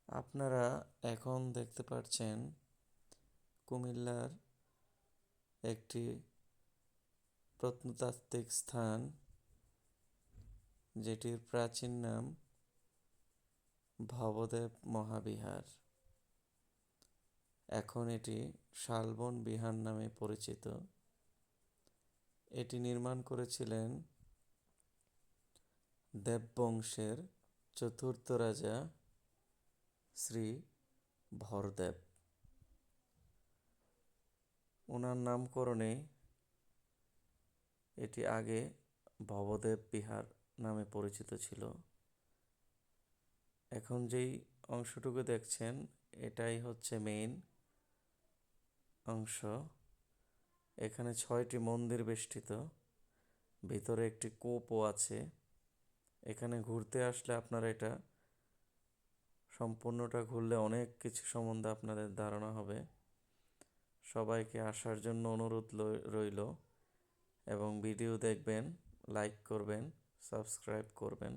আপনারা এখন দেখতে পাচ্ছেন কুমিল্লার একটি প্রত্নতাত্ত্বিক স্থান, যেটির প্রাচীন নাম ভবদেব মহাবিহার। এখন এটি শালবন বিহার নামে পরিচিত। এটি নির্মাণ করেছিলেন দেববংশের চতুর্থ রাজা শ্রী ভরদেব। ওনার নামকরণে এটি আগে ভবদেব বিহার নামে পরিচিত ছিল। এখন যেই অংশটুকু দেখছেন এটাই হচ্ছে মেইন অংশ। এখানে 6টি মন্দির বেষ্টিত, ভিতরে একটি কূপও আছে। এখানে ঘুরতে আসলে আপনারা এটা সম্পূর্ণটা ঘুরলে অনেক কিছু সম্বন্ধে আপনাদের ধারণা হবে। সবাইকে আসার জন্য অনুরোধ রইল এবং ভিডিও দেখবেন, লাইক করবেন, সাবস্ক্রাইব করবেন।